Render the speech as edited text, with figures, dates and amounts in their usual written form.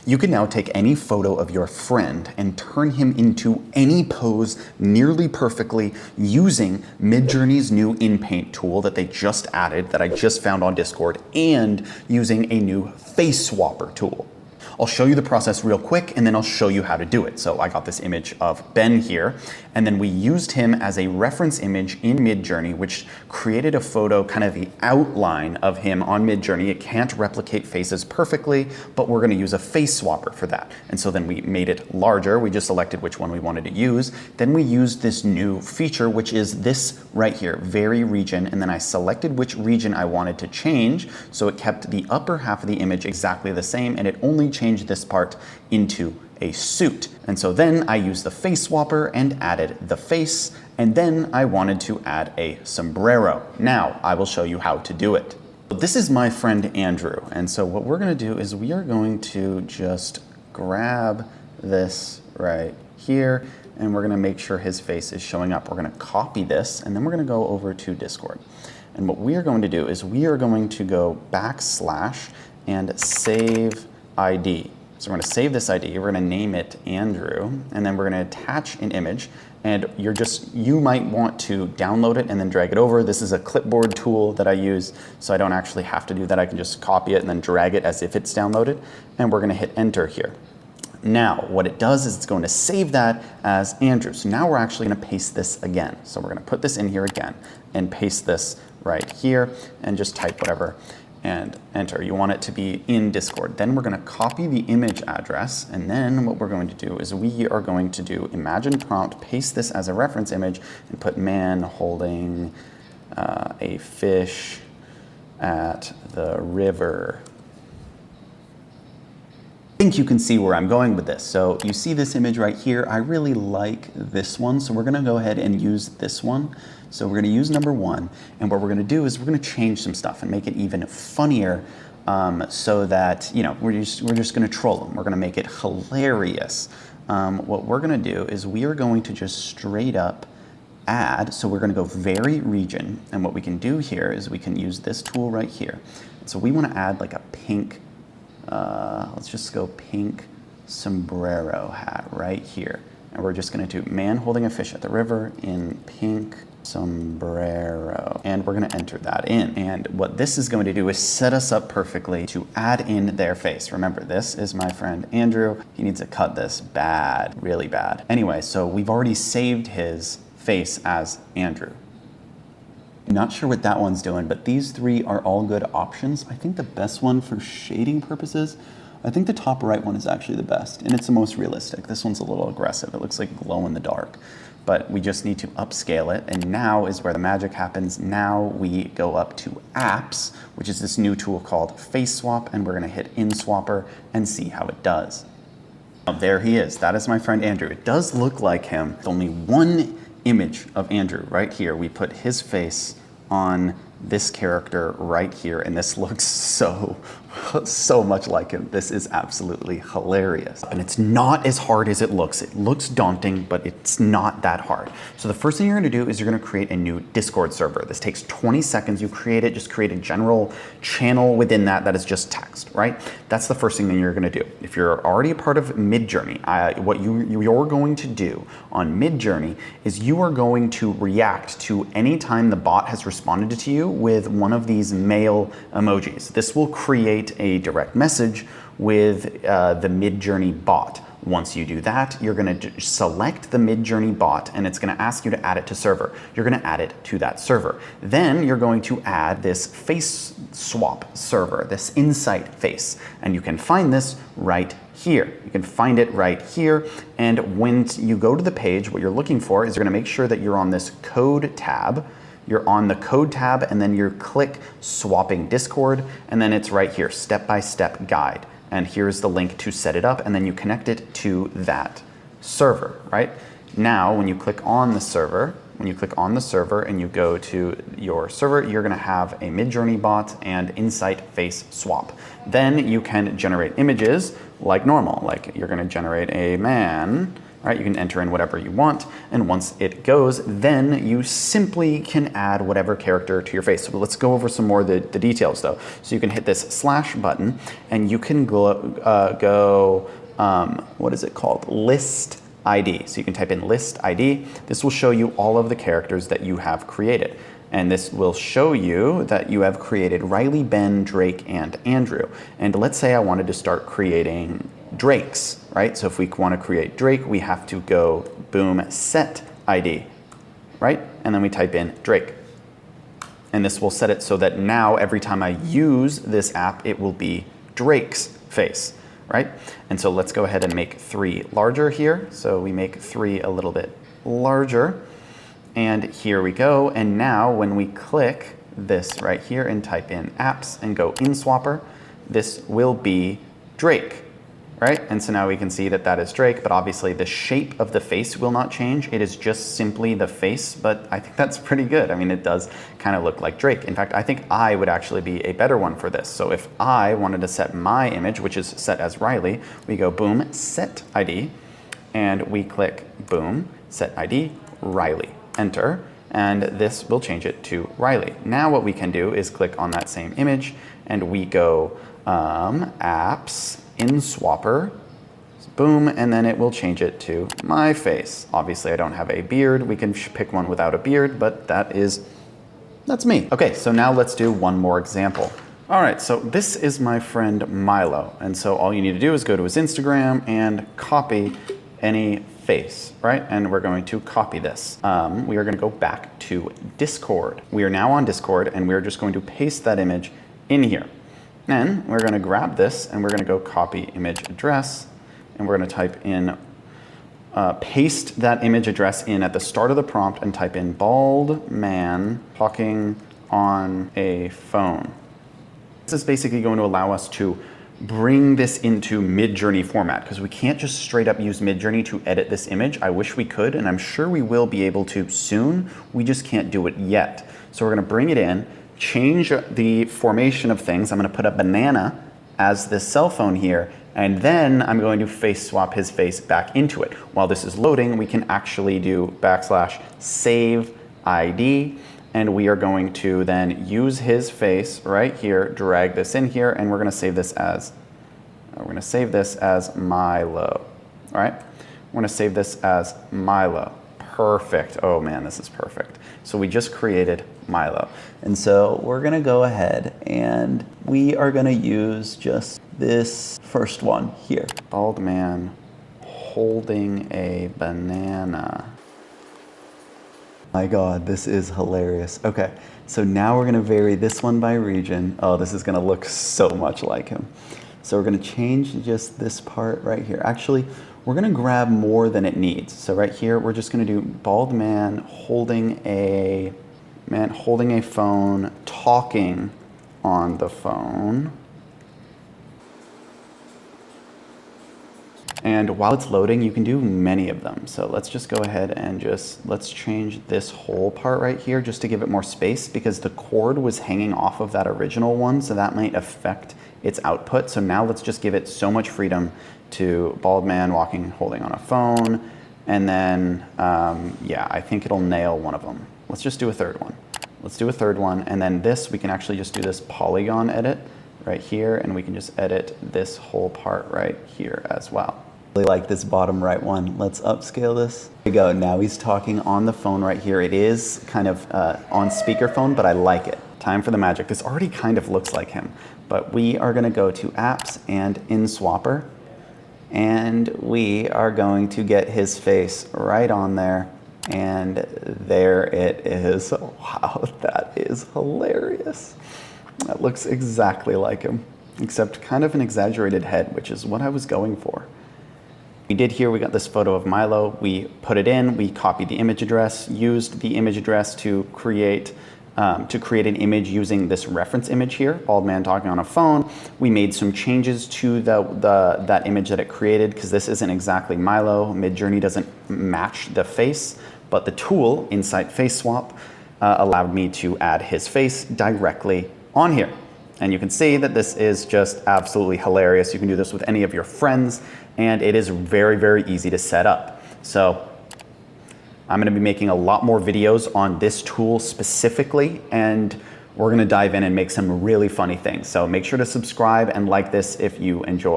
You can now take any photo of your friend and turn him into any pose nearly perfectly using Midjourney's new Inpaint tool that they just added, that I just found on Discord, and using a new face swapper tool. I'll show you the process real quick and then I'll show you how to do it. So I got this image of Ben here, and then we used him as a reference image in Midjourney, which created a photo, kind of the outline of him on Midjourney. It can't replicate faces perfectly, but we're gonna use a face swapper for that. And so then we made it larger. We just selected which one we wanted to use. Then we used this new feature, which is this right here, vary region. And then I selected which region I wanted to change. So it kept the upper half of the image exactly the same, and it only changed this part into a suit. And so then I used the face swapper and added the face, and then I wanted to add a sombrero. Now I will show you how to do it. This is my friend Andrew, and so what we're going to do is we are going to just grab this right here, and we're going to make sure his face is showing up. We're going to copy this, and then we're going to go over to Discord. And what we are going to do is we are going to go / and save ID. So we're going to save this ID, we're going to name it Andrew, and then we're going to attach an image, and you might want to download it and then drag it over. This is a clipboard tool that I use, so I don't actually have to do that. I can just copy it and then drag it as if it's downloaded, and we're going to hit enter here. Now, what it does is it's going to save that as Andrew. So now we're actually going to paste this again. So we're going to put this in here again and paste this right here and just type whatever and enter. You want it to be in Discord. Then we're going to copy the image address, and then what we're going to do is we are going to do imagine prompt, paste this as a reference image, and put man holding a fish at the river. I think you can see where I'm going with this. So you see this image right here. I really like this one, so we're going to go ahead and use this one. So we're going to use number 1, and what we're going to do is we're going to change some stuff and make it even funnier, so that, you know, we're just going to troll them. We're going to make it hilarious. What we're going to do is we are going to just straight up add. So we're going to go vary region, and what we can do here is we can use this tool right here. So we want to add like a pink. Let's just go pink sombrero hat right here. And we're just going to do man holding a fish at the river in pink sombrero. And we're going to enter that in. And what this is going to do is set us up perfectly to add in their face. Remember, this is my friend Andrew. He needs to cut this bad, really bad. Anyway, so we've already saved his face as Andrew. Not sure what that one's doing, but these 3 are all good options. I think the best one for shading purposes, I think the top right one is actually the best, and it's the most realistic. This one's a little aggressive. It looks like glow in the dark, but we just need to upscale it, and now is where the magic happens. Now we go up to apps, which is this new tool called Face Swap, and we're gonna hit In Swapper and see how it does. Now, there he is. That is my friend Andrew. It does look like him. It's only one image of Andrew right here. We put his face on this character right here, and this looks so much like him. This is absolutely hilarious. And it's not as hard as it looks. It looks daunting, but it's not that hard. So the first thing you're gonna do is you're gonna create a new Discord server. This takes 20 seconds. You create it, just create a general channel within that is just text, right? That's the first thing that you're gonna do. If you're already a part of Midjourney, what you're going to do on Midjourney is you are going to react to any time the bot has responded to you with one of these mail emojis. This will create a direct message with the Midjourney bot. Once you do that, you're going to select the Midjourney bot, and it's going to ask you to add it to server. You're going to add it to that server. Then you're going to add this face swap server, this insight face, and you can find this right here. You can find it right here, and when you go to the page, what you're looking for is you're going to make sure that you're on this code tab. You're on the code tab, and then you click swapping Discord, and then it's right here, step-by-step guide. And here's the link to set it up, and then you connect it to that server, right? Now, when you click on the server, and you go to your server, you're gonna have a Midjourney bot and Insight Face Swap. Then you can generate images like normal, like you're gonna generate a man right? You can enter in whatever you want, and once it goes, then you simply can add whatever character to your face. So let's go over some more of the details though. So you can hit this slash button, and you can go what is it called? List ID. So you can type in list ID. This will show you all of the characters that you have created. And this will show you that you have created Riley, Ben, Drake, and Andrew. And let's say I wanted to start creating Drakes, right? So if we want to create Drake, we have to go boom, set ID, right? And then we type in Drake. And this will set it so that now every time I use this app, it will be Drake's face, right? And so let's go ahead and make 3 larger here. So we make 3 a little bit larger. And here we go. And now when we click this right here and type in apps and go in swapper, this will be Drake, right? And so now we can see that that is Drake, but obviously the shape of the face will not change. It is just simply the face, but I think that's pretty good. I mean, it does kind of look like Drake. In fact, I think I would actually be a better one for this. So if I wanted to set my image, which is set as Riley, we go boom, set ID, and we click boom, set ID, Riley, enter, and this will change it to Riley. Now what we can do is click on that same image, and we go apps, in swapper, boom, and then it will change it to my face. Obviously I don't have a beard. We can pick one without a beard, but that's me. Okay, so now let's do one more example. All right, so this is my friend Milo. And so all you need to do is go to his Instagram and copy any face, right? And we're going to copy this. We are gonna go back to Discord. We are now on Discord, and we're just going to paste that image in here. Then we're gonna grab this, and we're gonna go copy image address, and we're gonna type in, paste that image address in at the start of the prompt and type in bald man talking on a phone. This is basically going to allow us to bring this into Midjourney format, because we can't just straight up use Midjourney to edit this image. I wish we could, and I'm sure we will be able to soon. We just can't do it yet. So we're gonna bring it in, change the formation of things. I'm gonna put a banana as this cell phone here, and then I'm going to face swap his face back into it. While this is loading, we can actually do /save ID, and we are going to then use his face right here, drag this in here, and we're gonna save this as, Milo, all right? We're gonna save this as Milo. Perfect, oh man, this is perfect. So we just created Milo. And so we're gonna go ahead and we are gonna use just this first one here. Bald man holding a banana. My God, this is hilarious. Okay, so now we're gonna vary this one by region. Oh, this is gonna look so much like him. So we're gonna change just this part right here. Actually, we're gonna grab more than it needs. So right here, we're just gonna do bald man holding a phone, talking on the phone. And while it's loading, you can do many of them. So let's just go ahead and let's change this whole part right here just to give it more space, because the cord was hanging off of that original one, so that might affect its output. So now let's just give it so much freedom to bald man walking, holding on a phone. And then, yeah, I think it'll nail one of them. Let's just do a third one. Let's do a third one. And then this, we can actually just do this polygon edit right here, and we can just edit this whole part right here as well. Really like this bottom right one. Let's upscale this. There we go. Now he's talking on the phone right here. It is kind of on speakerphone, but I like it. Time for the magic. This already kind of looks like him, but we are gonna go to apps and in swapper, and we are going to get his face right on there, and there it is. Wow, that is hilarious. That looks exactly like him, except kind of an exaggerated head, which is what I was going for. We did here, we got this photo of Milo, we put it in, we copied the image address, used the image address to create an image using this reference image here, bald man talking on a phone. We made some changes to that image that it created, because this isn't exactly Milo. Midjourney doesn't match the face, but the tool, Insight Face Swap, allowed me to add his face directly on here. And you can see that this is just absolutely hilarious. You can do this with any of your friends, and it is very, very easy to set up. So I'm going to be making a lot more videos on this tool specifically, and we're going to dive in and make some really funny things. So make sure to subscribe and like this if you enjoy.